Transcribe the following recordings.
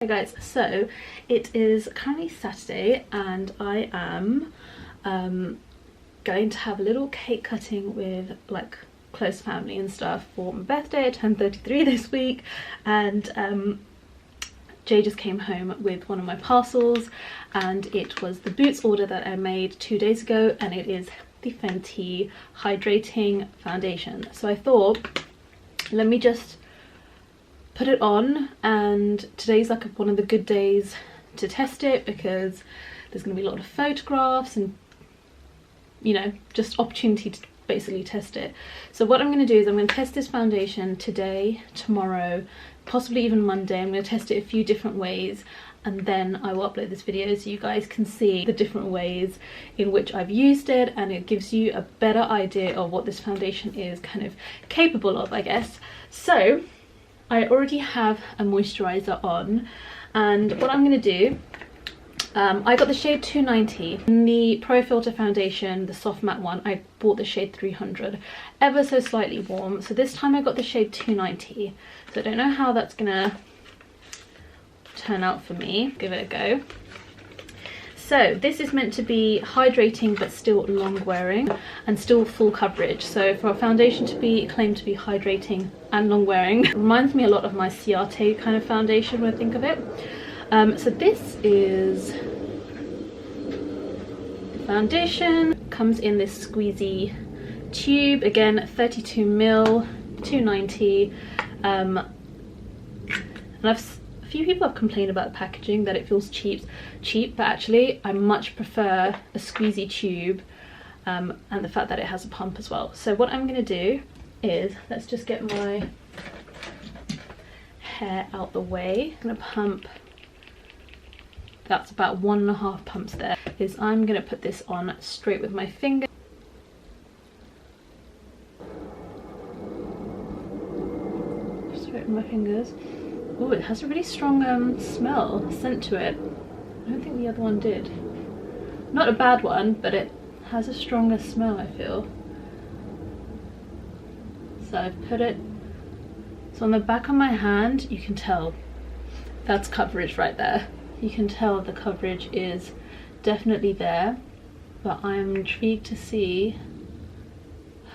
Hey guys, so it is currently Saturday and I am going to have a little cake cutting with like close family and stuff for my birthday. I turned 33 this week, and Jay just came home with one of my parcels, and it was the Boots order that I made 2 days ago, and it is the FENTY Hydrating Foundation. So I thought, let me just put it on, and today's like one of the good days to test it because there's going to be a lot of photographs and, you know, just opportunity to basically test it. So what I'm going to do is I'm going to test this foundation today, tomorrow, possibly even Monday. I'm going to test it a few different ways, and then I will upload this video so you guys can see the different ways in which I've used it, and it gives you a better idea of what this foundation is kind of capable of, I guess. So I already have a moisturizer on, and what I'm going to do, I got the shade 290 in the Pro Filter foundation, the soft matte one. I bought the shade 300, ever so slightly warm. So this time I got the shade 290. So I don't know how that's gonna turn out for me. Give it a go. So this is meant to be hydrating but still long wearing and still full coverage. So for a foundation to be claimed to be hydrating and long wearing, it reminds me a lot of my Ciate kind of foundation when I think of it. So this is the foundation. Comes in this squeezy tube, again 32 ml, 290. And a few people have complained about the packaging, that it feels cheap, but actually I much prefer a squeezy tube, and the fact that it has a pump as well. So what I'm going to do is, let's just get my hair out the way. I'm going to pump, that's about 1.5 pumps there, is I'm going to put this on straight with my finger. Straight with my fingers. Oh, it has a really strong scent to it. I don't think the other one did. Not a bad one, but it has a stronger smell, I feel. So I've put it, so on the back of my hand, you can tell that's coverage right there. You can tell the coverage is definitely there, but I'm intrigued to see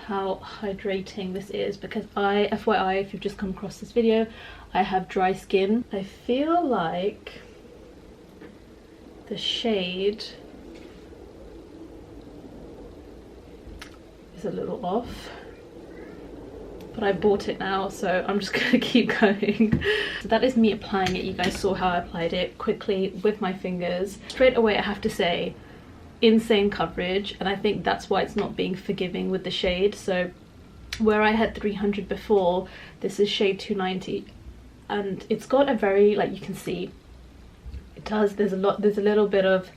how hydrating this is, because FYI, if you've just come across this video, I have dry skin. I feel like the shade is a little off, but I bought it now, so I'm just gonna keep going. So that is me applying it. You guys saw how I applied it quickly with my fingers. Straight away I have to say, insane coverage, and I think that's why it's not being forgiving with the shade. So where I had 300 before, this is shade 290, and it's got a very, like, you can see it does, there's a little bit of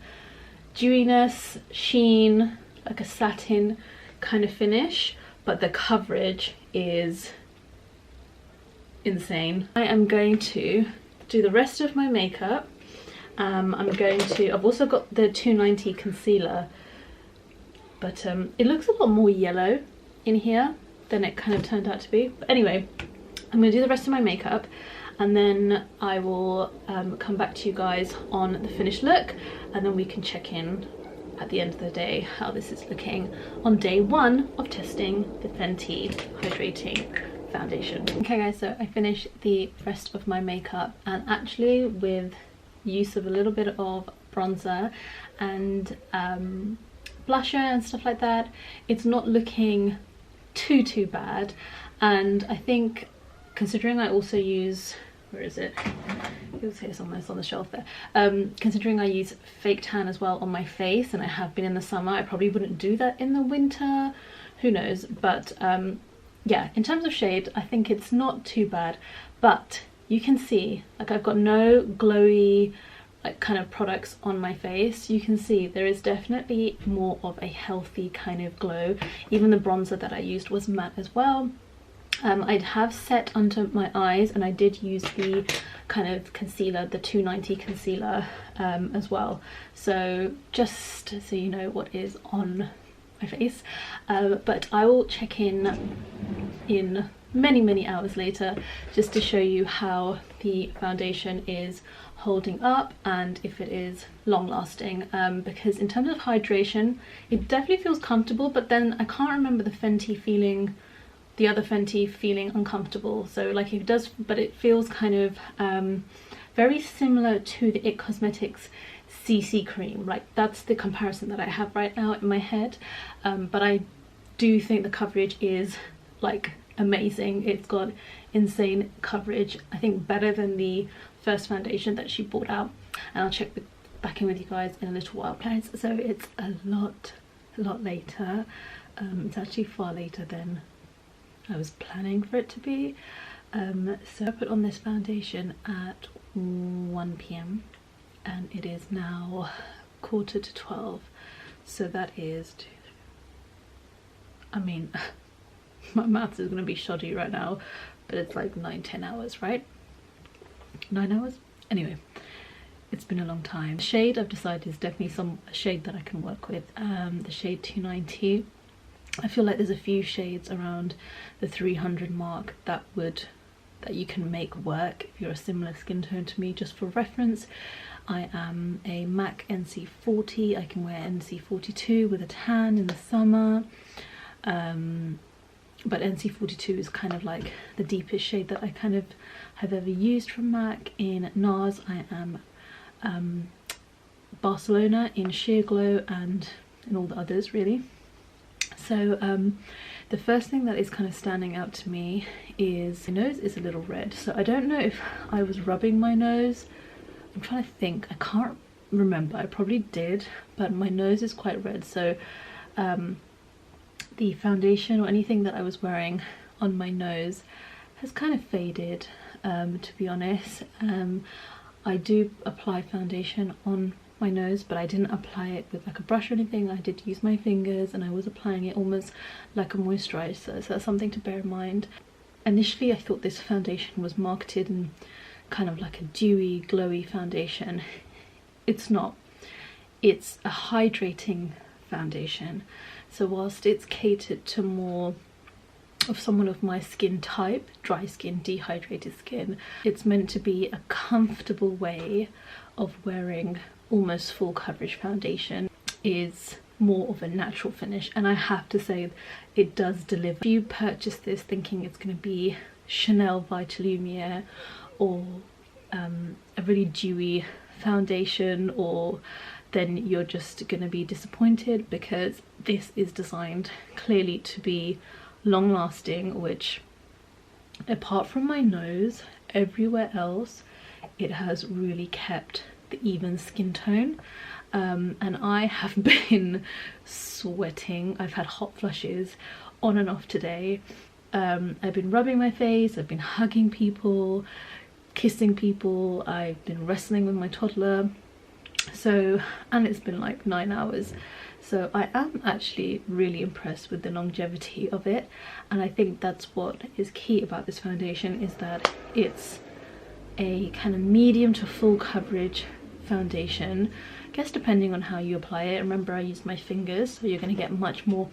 dewiness, sheen, like a satin kind of finish, but the coverage is insane. I am going to do the rest of my makeup. I've also got the 290 concealer, but it looks a lot more yellow in here than it kind of turned out to be. But anyway, I'm going to do the rest of my makeup, and then I will come back to you guys on the finished look, and then we can check in at the end of the day how this is looking on day 1 of testing the FENTY Hydrating Foundation. Okay guys, so I finished the rest of my makeup, and actually with use of a little bit of bronzer and blusher and stuff like that, it's not looking too bad. And I think, considering I also use, where is it? You'll say it's almost on the shelf there. Considering I use fake tan as well on my face, and I have been in the summer, I probably wouldn't do that in the winter, who knows. But yeah, in terms of shade, I think it's not too bad, but you can see, like, I've got no glowy like kind of products on my face. You can see there is definitely more of a healthy kind of glow. Even the bronzer that I used was matte as well. I'd have set under my eyes, and I did use the kind of concealer, the 290 concealer as well. So just so you know what is on my face. But I will check in many hours later just to show you how the foundation is holding up and if it is long lasting, because in terms of hydration it definitely feels comfortable, but then I can't remember the other Fenty feeling uncomfortable. So like it does, but it feels kind of very similar to the IT Cosmetics CC cream. Like that's the comparison that I have right now in my head, but I do think the coverage is like amazing. It's got insane coverage, I think better than the first foundation that she brought out, and I'll check back in with you guys in a little while, guys. So it's a lot later. It's actually far later than I was planning for it to be. So I put on this foundation at 1 p.m. and it is now 11:45, so that is I mean my maths is going to be shoddy right now, but it's like 9-10 hours, right? 9 hours? Anyway, it's been a long time. The shade I've decided is definitely a shade that I can work with, the shade 290. I feel like there's a few shades around the 300 mark that you can make work if you're a similar skin tone to me. Just for reference, I am a MAC NC40. I can wear NC42 with a tan in the summer, but NC42 is kind of like the deepest shade that I kind of have ever used from MAC. In NARS I am Barcelona in Sheer Glow and in all the others really. So the first thing that is kind of standing out to me is my nose is a little red. So I don't know if I was rubbing my nose. I'm trying to think, I can't remember, I probably did, but my nose is quite red. So the foundation or anything that I was wearing on my nose has kind of faded, to be honest. I do apply foundation on my nose, but I didn't apply it with like a brush or anything. I did use my fingers and I was applying it almost like a moisturizer, so that's something to bear in mind. Initially I thought this foundation was marketed in kind of like a dewy glowy foundation. It's not. It's a hydrating foundation, so whilst it's catered to more of someone of my skin type, dry skin, dehydrated skin, it's meant to be a comfortable way of wearing almost full coverage foundation. Is more of a natural finish, and I have to say it does deliver. If you purchase this thinking it's going to be Chanel Vitalumiere or a really dewy foundation, or then you're just going to be disappointed, because this is designed clearly to be long lasting, which apart from my nose, everywhere else it has really kept the even skin tone. And I have been sweating. I've had hot flushes on and off today. I've been rubbing my face, I've been hugging people, kissing people, I've been wrestling with my toddler, so, and it's been like 9 hours. So I am actually really impressed with the longevity of it, and I think that's what is key about this foundation, is that it's a kind of medium to full coverage foundation, I guess depending on how you apply it. Remember, I use my fingers, so you're going to get much more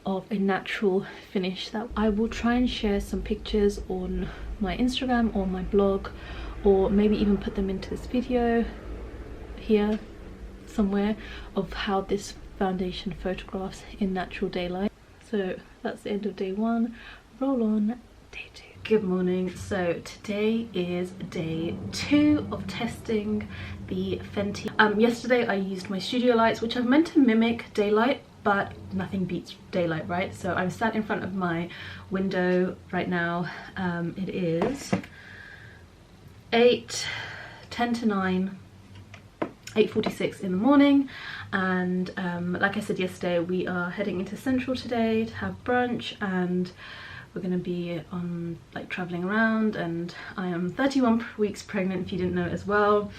of a natural finish. That I will try and share some pictures on my Instagram or my blog, or maybe even put them into this video here somewhere, of how this foundation photographs in natural daylight. So that's the end of day one. Roll on day two. Good morning. So today is day 2 of testing the Fenty. Yesterday I used my studio lights, which are meant to mimic daylight, but nothing beats daylight, right? So I'm sat in front of my window right now. It is 10 to 9, 8:46 in the morning, and like I said yesterday, we are heading into Central today to have brunch, and we're going to be on like traveling around, and I am 31 weeks pregnant, if you didn't know as well.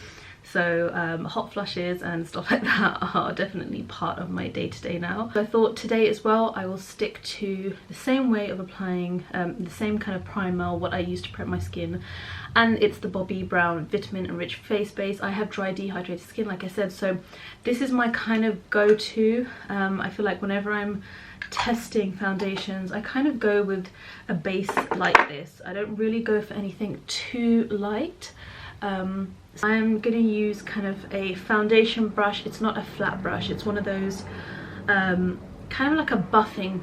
So hot flushes and stuff like that are definitely part of my day-to-day now. So I thought today as well I will stick to the same way of applying the same kind of primer, what I use to prep my skin, and it's the Bobbi Brown Vitamin Enriched Face Base. I have dry dehydrated skin, like I said, so this is my kind of go-to. I feel like whenever I'm testing foundations, I kind of go with a base like this. I don't really go for anything too light. So I'm going to use kind of a foundation brush. It's not a flat brush, it's one of those kind of like a buffing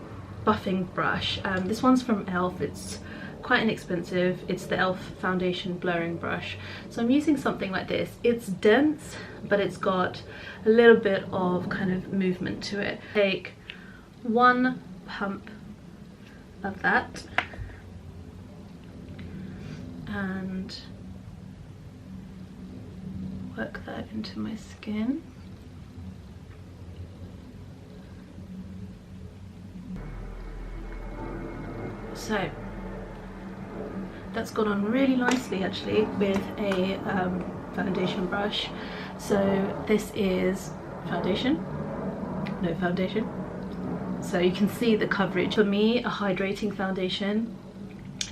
brush. This one's from ELF. It's quite inexpensive. It's the ELF foundation blurring brush. So I'm using something like this. It's dense, but it's got a little bit of kind of movement to it. Take one pump of that and work that into my skin. So that's gone on really nicely actually with a foundation brush. So this is foundation, no foundation. So you can see the coverage. For me, a hydrating foundation,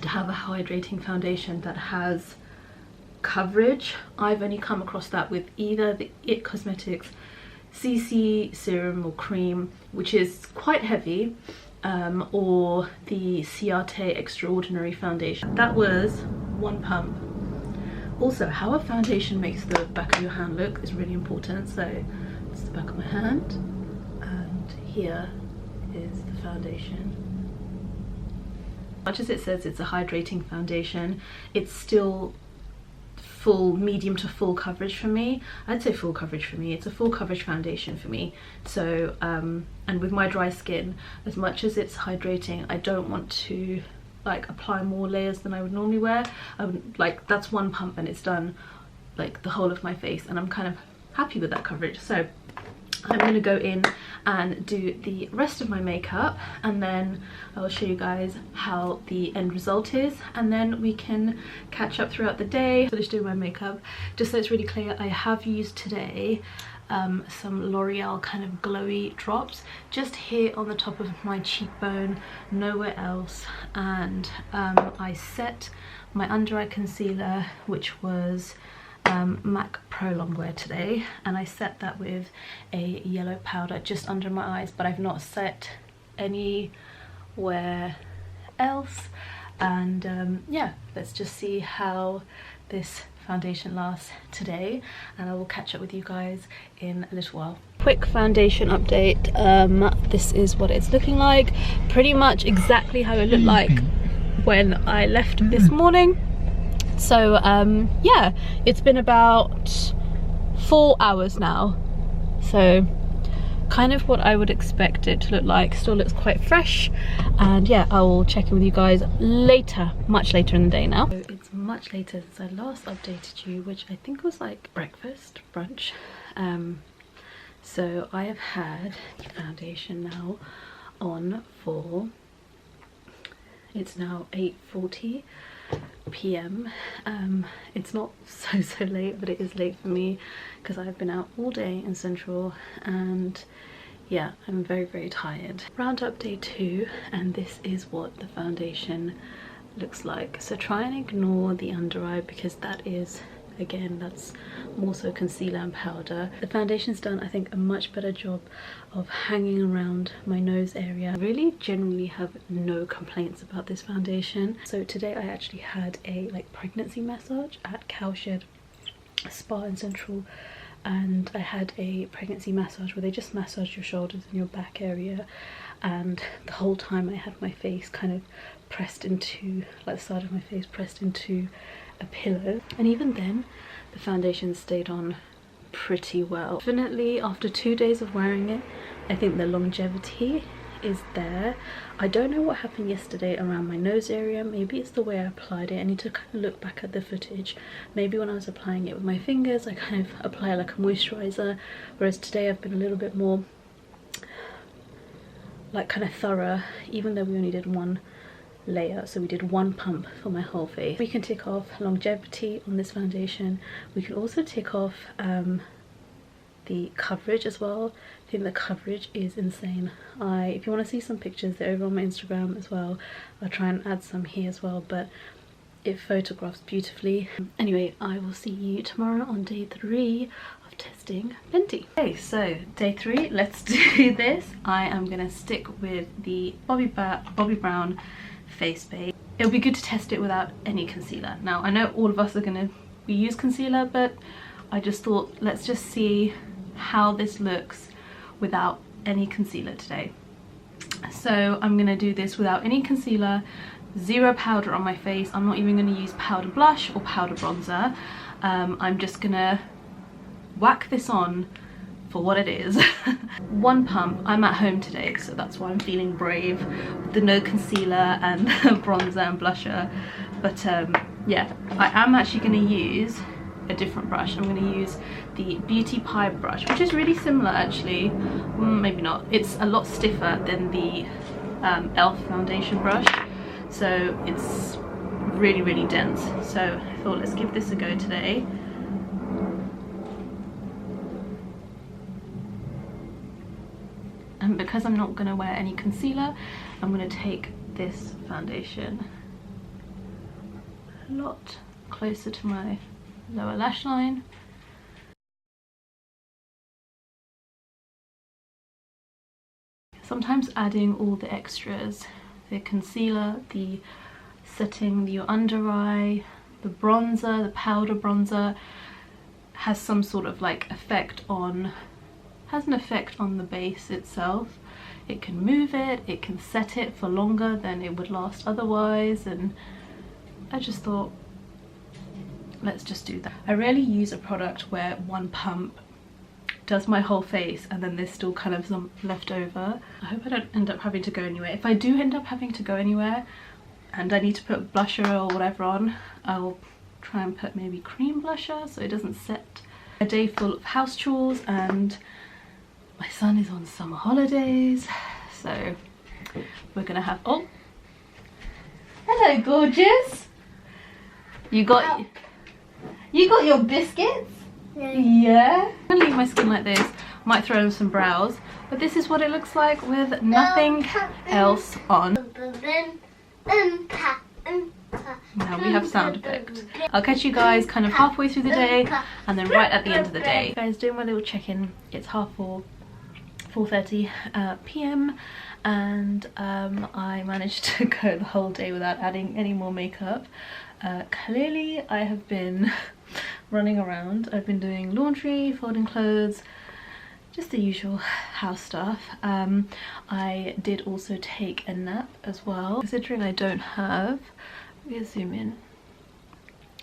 to have a hydrating foundation that has coverage, I've only come across that with either the IT Cosmetics CC serum or cream, which is quite heavy, or the Ciate Extraordinary foundation. That was one pump. Also, how a foundation makes the back of your hand look is really important. So it's the back of my hand, and here is the foundation. Much as it says it's a hydrating foundation, it's still full, medium to full coverage for me. I'd say full coverage for me. It's a full coverage foundation for me. So and with my dry skin, as much as it's hydrating, I don't want to like apply more layers than I would normally wear. I would, like, that's one pump and it's done like the whole of my face, and I'm kind of happy with that coverage. So I'm going to go in and do the rest of my makeup, and then I will show you guys how the end result is, and then we can catch up throughout the day. Finish doing my makeup. Just so it's really clear, I have used today some L'Oreal kind of glowy drops just here on the top of my cheekbone, nowhere else. And I set my under eye concealer, which was MAC Pro Longwear today, and I set that with a yellow powder just under my eyes, but I've not set anywhere else. And yeah, let's just see how this foundation lasts today, and I will catch up with you guys in a little while. Quick foundation update. This is what it's looking like, pretty much exactly how it looked like when I left this morning. So yeah, it's been about 4 hours now, so kind of what I would expect it to look like. Still looks quite fresh, and yeah, I will check in with you guys later, much later in the day now. So it's much later since I last updated you, which I think was like breakfast, brunch. So I have had the foundation now on for, it's now 8:40 p.m. It's not so late, but it is late for me because I've been out all day in Central, and yeah, I'm very tired. Round up day 2, and this is what the foundation looks like. So try and ignore the under eye because that is, again, that's more so concealer and powder. The foundation's done, I think, a much better job of hanging around my nose area. I really generally have no complaints about this foundation. So today I actually had a like pregnancy massage at Cowshed Spa in Central, and I had a pregnancy massage where they just massage your shoulders and your back area, and the whole time I had my face kind of pressed into, like the side of my face pressed into a pillow, and even then the foundation stayed on pretty well. Definitely after 2 days of wearing it, I think the longevity is there. I don't know what happened yesterday around my nose area. Maybe it's the way I applied it. I need to kind of look back at the footage. Maybe when I was applying it with my fingers, I kind of apply like a moisturizer, whereas today I've been a little bit more like kind of thorough, even though we only did one layer. So we did one pump for my whole face. We can tick off longevity on this foundation. We can also tick off the coverage as well. I think the coverage is insane. If you want to see some pictures, they're over on my Instagram as well. I'll try and add some here as well, but it photographs beautifully. Anyway, I will see you tomorrow on day 3 of testing FENTY. Okay, so day 3, let's do this. I am gonna stick with the Bobbi Brown face base. It'll be good to test it without any concealer. Now I know all of us are gonna we use concealer, but I just thought let's just see how this looks without any concealer today. So I'm gonna do this without any concealer, zero powder on my face. I'm not even gonna use powder blush or powder bronzer. I'm just gonna whack this on for what it is. One pump. I'm at home today, so that's why I'm feeling brave with the no concealer and bronzer and blusher. But yeah, I am actually going to use a different brush. I'm going to use the Beauty Pie brush, which is really similar actually. Maybe not. It's a lot stiffer than the e.l.f. foundation brush, so it's really dense. So I thought let's give this a go today. And because I'm not going to wear any concealer, I'm going to take this foundation a lot closer to my lower lash line. Sometimes adding all the extras, the concealer, the setting your under eye, the bronzer, the powder bronzer, has some sort of like effect on, has an effect on the base itself. It can move it, it can set it for longer than it would last otherwise, and I just thought let's just do that. I rarely use a product where one pump does my whole face and then there's still kind of some left over. I hope I don't end up having to go anywhere. If I do end up having to go anywhere and I need to put blusher or whatever on, I'll try and put maybe cream blusher so it doesn't set. A day full of house chores, and my son is on summer holidays, so we're gonna have, oh, hello gorgeous, you got your biscuits. Yeah, I'm gonna leave my skin like this, might throw in some brows, but this is what it looks like with nothing else on. Now we have sound effect. I'll catch you guys kind of halfway through the day and then right at the end of the day. Guys, doing my little check-in. It's 4:30 p.m. and I managed to go the whole day without adding any more makeup. Clearly I have been running around. I've been doing laundry, folding clothes, just the usual house stuff. I did also take a nap as well, considering I don't have, let me zoom in,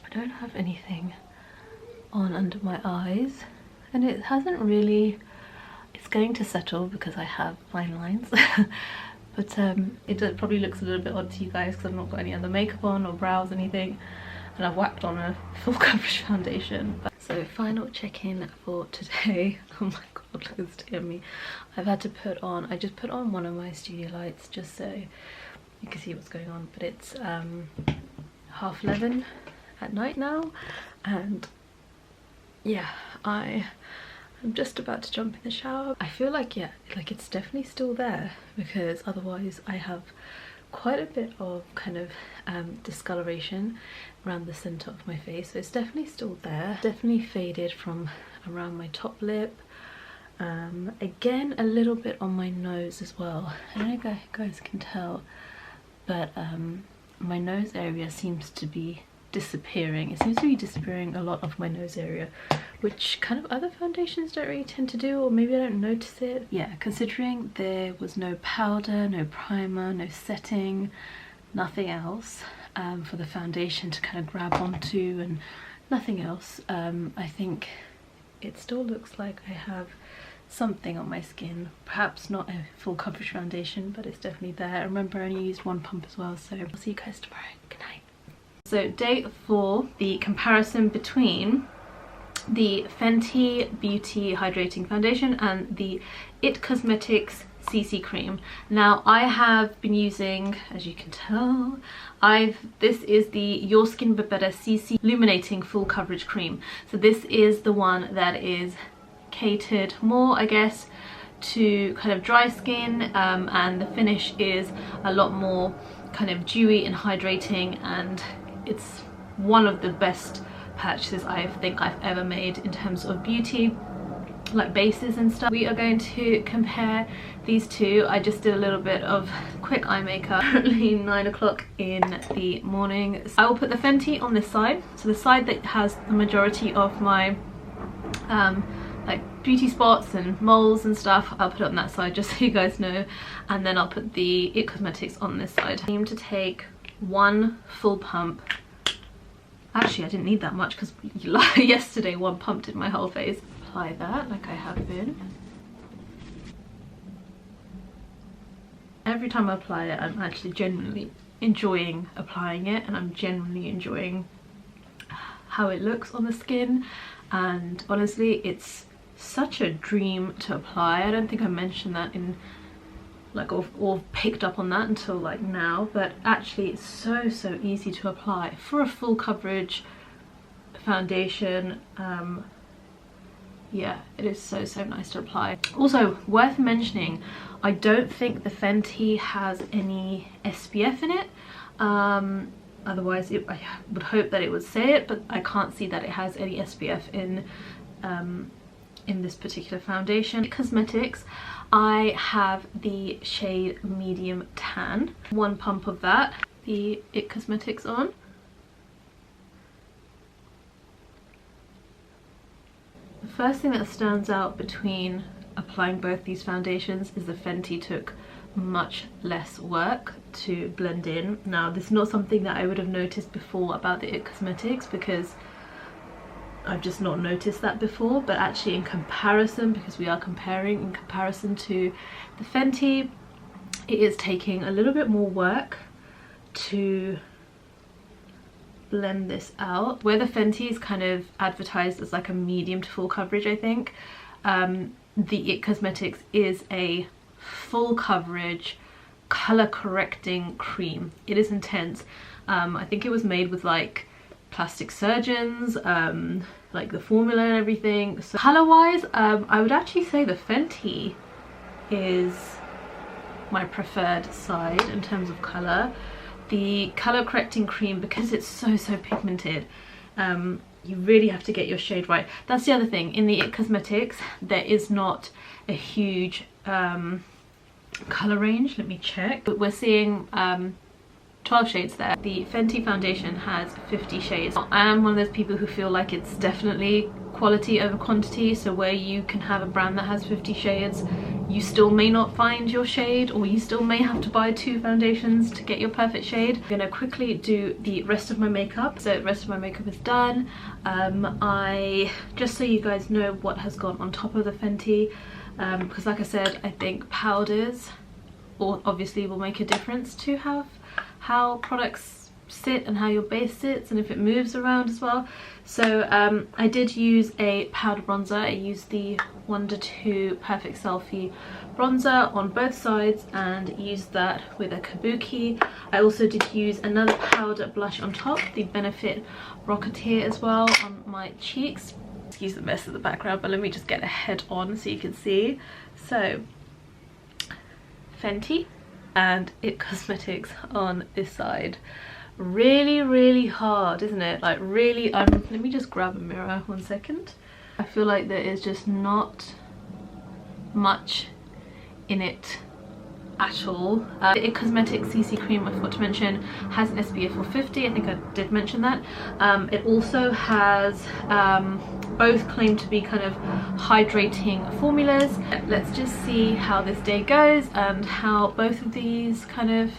I don't have anything on under my eyes, and it hasn't really, it's going to settle because I have fine lines. But it probably looks a little bit odd to you guys because I've not got any other makeup on or brows, anything, and I've whacked on a full coverage foundation. So final check-in for today. Oh my god, look at me. I've had to put on, I just put on one of my studio lights just so you can see what's going on, but it's 11:30 at night now, and yeah, I'm just about to jump in the shower. I feel like, yeah, like it's definitely still there, because otherwise I have quite a bit of kind of discoloration around the center of my face, so it's definitely still there. Definitely faded from around my top lip, again a little bit on my nose as well. I don't know if you guys can tell, but my nose area seems to be disappearing. It seems to be disappearing a lot of my nose area, which kind of other foundations don't really tend to do, or maybe I don't notice it. Yeah, considering there was no powder, no primer, no setting, nothing else for the foundation to kind of grab onto, and nothing else, I think it still looks like I have something on my skin. Perhaps not a full coverage foundation, but it's definitely there. Remember, I only used one pump as well, so I'll see you guys tomorrow. Good night. So day 4, the comparison between the Fenty Beauty Hydrating Foundation and the IT Cosmetics CC Cream. Now I have been using, as you can tell, this is the Your Skin But Better CC Illuminating Full Coverage Cream. So this is the one that is catered more, I guess, to kind of dry skin, and the finish is a lot more kind of dewy and hydrating, and it's one of the best purchases I think I've ever made in terms of beauty. like bases and stuff. We are going to compare these two. I just did a little bit of quick eye makeup. Currently 9 o'clock in the morning. So I will put the Fenty on this side, so the side that has the majority of my like beauty spots and moles and stuff. I'll put it on that side just so you guys know, and then I'll put the IT Cosmetics on this side. I aim to take one full pump. Actually, I didn't need that much because yesterday one pump did my whole face. Apply that like I have been. Every time I apply it, I'm actually genuinely enjoying applying it, and I'm genuinely enjoying how it looks on the skin. And honestly, it's such a dream to apply. I don't think I mentioned that in like or picked up on that until like now, but actually it's so easy to apply for a full coverage foundation. Yeah, it is so nice to apply. Also worth mentioning, I don't think the Fenty has any SPF in it. Otherwise I would hope that it would say it, but I can't see that it has any SPF in this particular foundation. Cosmetics, I have the shade medium tan. One pump of that, the IT Cosmetics on. The first thing that stands out between applying both these foundations is the Fenty took much less work to blend in. Now this is not something that I would have noticed before about the IT Cosmetics, because I've just not noticed that before, but actually in comparison, because we are comparing in comparison to the Fenty, it is taking a little bit more work to blend this out. Where the Fenty is kind of advertised as like a medium to full coverage, I think, the IT Cosmetics is a full coverage color correcting cream. It is intense. I think it was made with like plastic surgeons, like the formula and everything. So color wise, I would actually say the Fenty is my preferred side in terms of color. The color correcting cream, because it's so pigmented, you really have to get your shade right. That's the other thing, in the IT Cosmetics there is not a huge color range. Let me check. We're seeing 12 shades there. The Fenty foundation has 50 shades. I am one of those people who feel like it's definitely quality over quantity, so where you can have a brand that has 50 shades, you still may not find your shade, or you still may have to buy 2 foundations to get your perfect shade. I'm gonna quickly do the rest of my makeup. So the rest of my makeup is done. I just so you guys know what has gone on top of the Fenty, because like I said, I think powders obviously will make a difference to how products sit and how your base sits, and if it moves around as well. So I did use a powder bronzer. I used the Wonder 2 Perfect Selfie bronzer on both sides and used that with a kabuki. I also did use another powder blush on top, the Benefit Rocketeer, as well on my cheeks. Excuse the mess of the background, but let me just get a head on so you can see. So Fenty and IT Cosmetics on this side. Really hard, isn't it? Like really, let me just grab a mirror 1 second. I feel like there is just not much in it at all. The IT Cosmetics CC cream, I forgot to mention, has an SPF of 50. I think I did mention that. It also has both claim to be kind of hydrating formulas. Let's just see how this day goes and how both of these kind of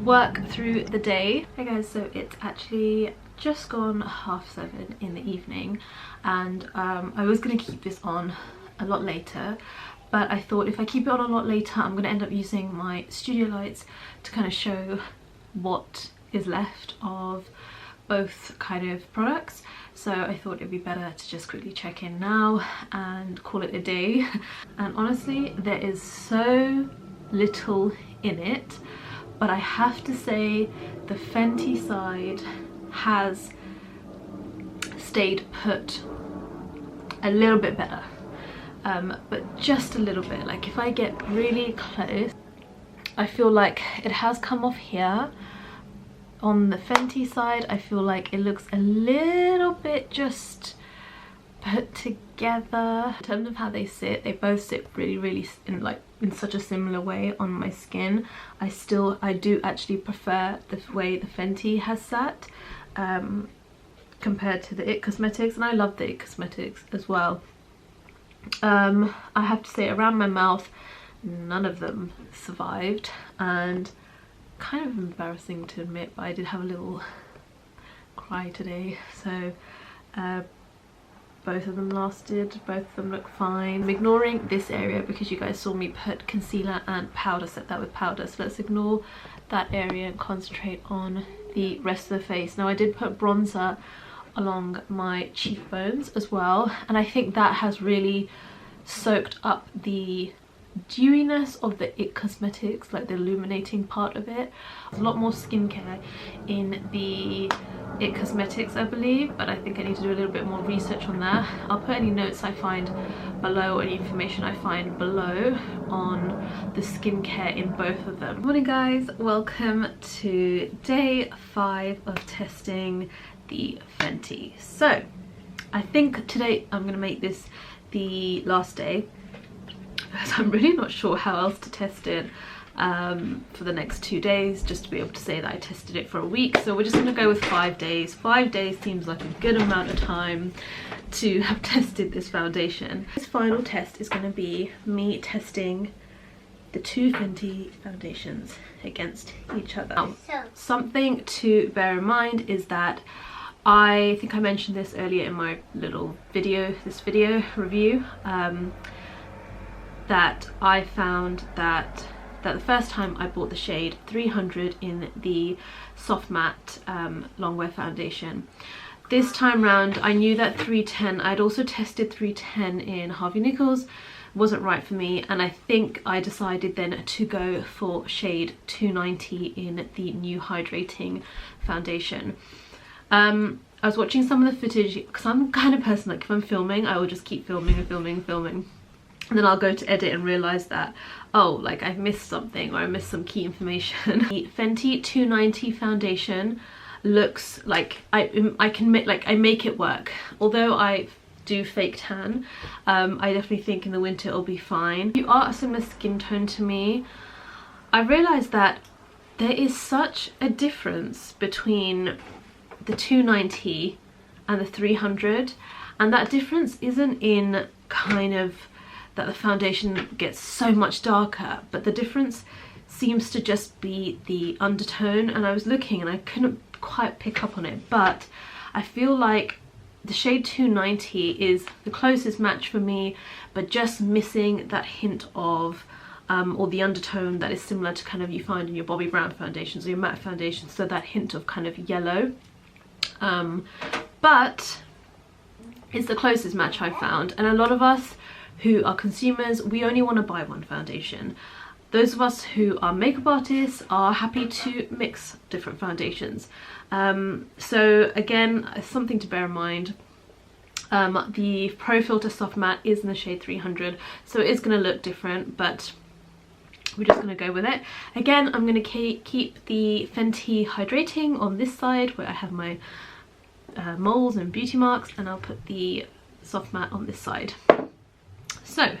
work through the day. Hey guys, so it's actually just gone 7:30 in the evening, and I was going to keep this on a lot later, but I thought if I keep it on a lot later, I'm going to end up using my studio lights to kind of show what is left of both kind of products. So I thought it'd be better to just quickly check in now and call it a day. And honestly, there is so little in it, but I have to say the Fenty side has stayed put a little bit better, but just a little bit. Like if I get really close, I feel like it has come off here. On the Fenty side, I feel like it looks a little bit just put together together. In terms of how they sit, they both sit really in such a similar way on my skin. I do actually prefer the way the Fenty has sat compared to the IT Cosmetics, and I love the IT Cosmetics as well. I have to say, around my mouth, none of them survived, and kind of embarrassing to admit, but I did have a little cry today. So both of them lasted, both of them look fine. I'm ignoring this area because you guys saw me put concealer and powder, set that with powder, so let's ignore that area and concentrate on the rest of the face. Now I did put bronzer along my cheekbones as well, and I think that has really soaked up the dewiness of the IT Cosmetics, like the illuminating part of it. There's a lot more skincare in the IT Cosmetics, I believe, but I think I need to do a little bit more research on that. I'll put any notes I find below, any information I find below on the skincare in both of them. Good morning guys, welcome to day 5 of testing the Fenty. So I think today I'm going to make this the last day, because I'm really not sure how else to test it for the next 2 days, just to be able to say that I tested it for a week. So we're just going to go with 5 days. 5 days seems like a good amount of time to have tested this foundation. This final test is going to be me testing the 2 Fenty foundations against each other. Now, something to bear in mind is that I think I mentioned this earlier in my little video, this video review, that I found that the first time I bought the shade 300 in the Soft Matte Longwear foundation. This time round I knew that 310, I'd also tested 310 in Harvey Nichols, wasn't right for me, and I think I decided then to go for shade 290 in the new Hydrating foundation. I was watching some of the footage, because I'm the kind of person, like if I'm filming, I will just keep filming and filming and filming. And then I'll go to edit and realise that, oh, like I've missed something, or I missed some key information. The Fenty 290 foundation looks like I make it work. Although I do fake tan, I definitely think in the winter it'll be fine. If you are a similar skin tone to me, I realised that there is such a difference between the 290 and the 300, and that difference isn't in kind of that the foundation gets so much darker, but the difference seems to just be the undertone. And I was looking and I couldn't quite pick up on it, but I feel like the shade 290 is the closest match for me, but just missing that hint of or the undertone that is similar to kind of you find in your Bobbi Brown foundations or your matte foundations, so that hint of kind of yellow, but it's the closest match I found. And a lot of us who are consumers, we only want to buy one foundation. Those of us who are makeup artists are happy to mix different foundations. So again, something to bear in mind. The Pro Filter Soft Matte is in the shade 300, so it is going to look different, but we're just going to go with it. Again, I'm going to keep the Fenty Hydrating on this side where I have my moles and beauty marks, and I'll put the Soft Matte on this side. So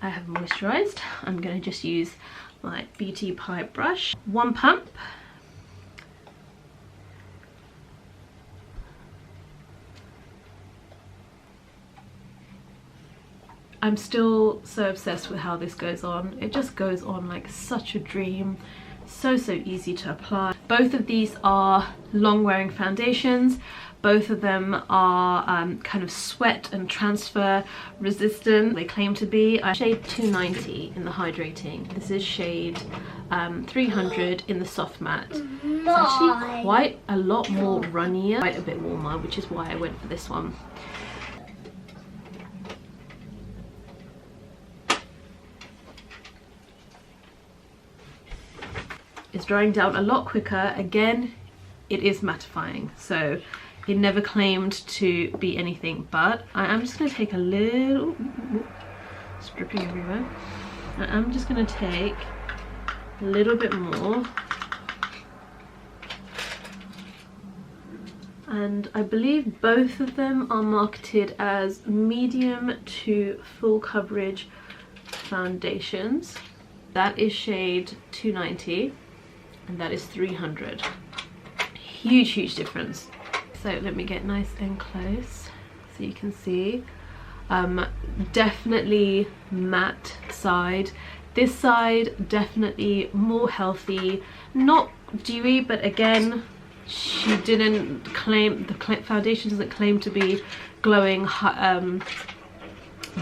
I have moisturized. I'm going to just use my beauty pie brush. One pump. I'm still so obsessed with how this goes on. It just goes on like such a dream. So easy to apply. Both of these are long wearing foundations. Both of them are kind of sweat and transfer resistant, they claim to be. Shade 290 in the Hydrating. This is shade 300 in the Soft Matte. It's actually quite a lot more runnier, quite a bit warmer, which is why I went for this one. It's drying down a lot quicker. Again, it is mattifying, so it never claimed to be anything, but I am just going to take a little, it's dripping everywhere. I'm just going to take a little bit more and I believe both of them are marketed as medium to full coverage foundations. That is shade 290 and that is 300. Huge difference. So let me get nice and close so you can see. Definitely matte side. This side definitely more healthy, not dewy, but again, she didn't claim, the foundation doesn't claim to be glowing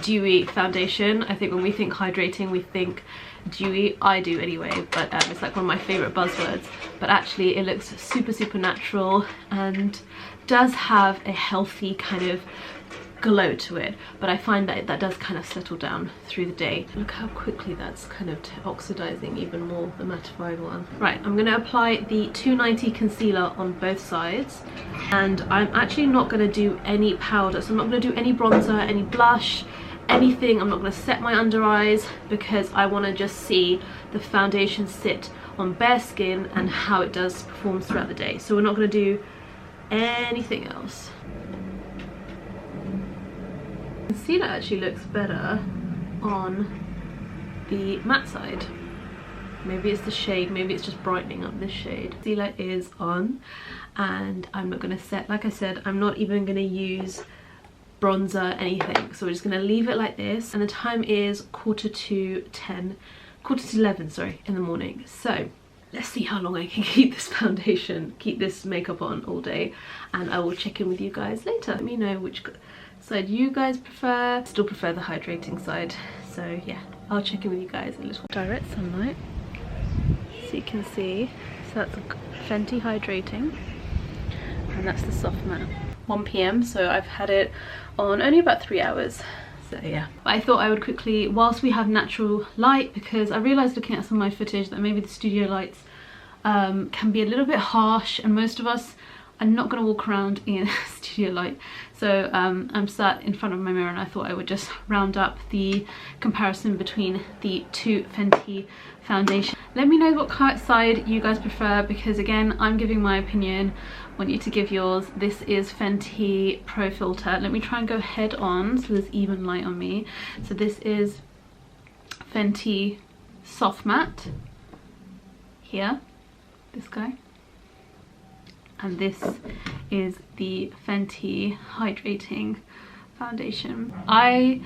dewy foundation. I think when we think hydrating we think dewy. I do anyway, but it's like one of my favorite buzzwords. But actually it looks super natural and does have a healthy kind of glow to it, but I find that that does kind of settle down through the day. Look how quickly that's kind of oxidizing even more, the mattified one. Right, I'm going to apply the 290 concealer on both sides, and I'm actually not going to do any powder, so I'm not going to do any bronzer, any blush, anything. I'm not going to set my under eyes because I want to just see the foundation sit on bare skin and how it does perform throughout the day. So we're not going to do anything else. Concealer actually looks better on the matte side. Maybe it's the shade, maybe it's just brightening up this shade. Concealer is on, and I'm not going to set, like I said, I'm not even going to use bronzer, anything. So we're just going to leave it like this, and the time is 11, sorry, in the morning. So let's see how long I can keep this foundation, keep this makeup on all day, and I will check in with you guys later. Let me know which side you guys prefer. Still prefer the hydrating side, so yeah, I'll check in with you guys in a little. Direct sunlight, so you can see. So that's the Fenty Hydrating, and that's the soft matte. 1 PM, so I've had it on only about 3 hours. So yeah, but I thought I would quickly, whilst we have natural light, because I realised looking at some of my footage that maybe the studio lights can be a little bit harsh, and most of us are not going to walk around in studio light. So I'm sat in front of my mirror, and I thought I would just round up the comparison between the two Fenty foundations. Let me know what side you guys prefer, because again, I'm giving my opinion, I want you to give yours. This is Fenty Pro Filter. Let me try and go head on so there's even light on me. So this is Fenty Soft Matte here, this guy. And this is the Fenty Hydrating foundation. I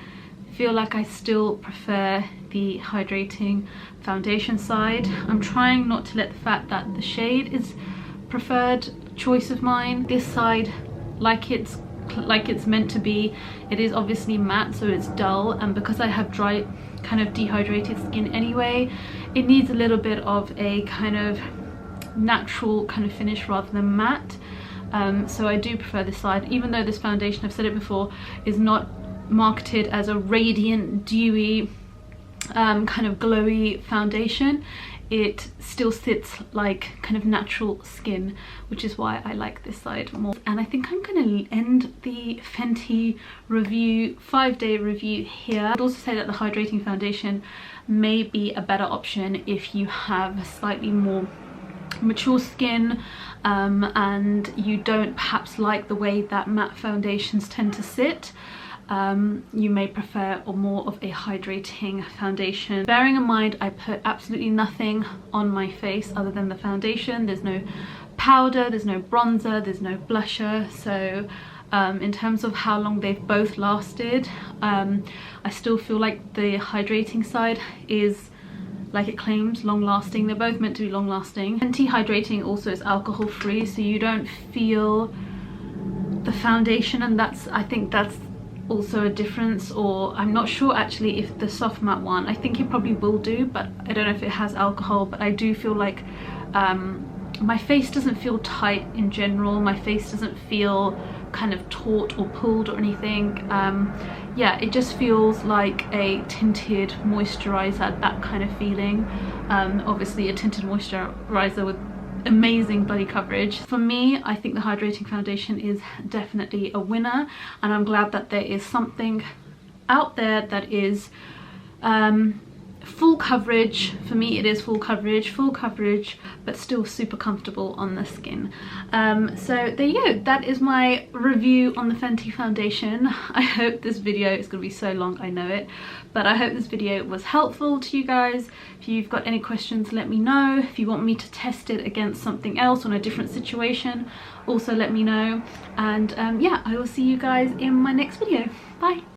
feel like I still prefer the hydrating foundation side. I'm trying not to let the fact that the shade is preferred choice of mine. This side, like it's meant to be, it is obviously matte, so it's dull, and because I have dry, kind of dehydrated skin anyway, it needs a little bit of a kind of natural kind of finish rather than matte. So I do prefer this side, even though this foundation, I've said it before, is not marketed as a radiant, dewy, kind of glowy foundation. It still sits like kind of natural skin, which is why I like this side more. And I think I'm going to end the Fenty review, 5-day review here. I'd also say that the hydrating foundation may be a better option if you have slightly more mature skin, and you don't perhaps like the way that matte foundations tend to sit. You may prefer more of a hydrating foundation. Bearing in mind, I put absolutely nothing on my face other than the foundation. There's no powder, there's no bronzer, there's no blusher. So in terms of how long they've both lasted, I still feel like the hydrating side is, like it claims, long lasting. They're both meant to be long lasting. Fenty Hydrating also is alcohol free, so you don't feel the foundation, and that's, I think that's also a difference. Or I'm not sure actually if the soft matte one, I think it probably will do, but I don't know if it has alcohol. But I do feel like my face doesn't feel tight in general. My face doesn't feel kind of taut or pulled or anything. Yeah, it just feels like a tinted moisturizer, that kind of feeling. Obviously a tinted moisturizer with amazing body coverage. For me, I think the hydrating foundation is definitely a winner, and I'm glad that there is something out there that is full coverage. For me it is full coverage, but still super comfortable on the skin. So there you go, that is my review on the Fenty foundation. I hope this video is going to be so long, I know it, but I hope this video was helpful to you guys. If you've got any questions, let me know. If you want me to test it against something else on a different situation, also let me know. And yeah, I will see you guys in my next video. Bye.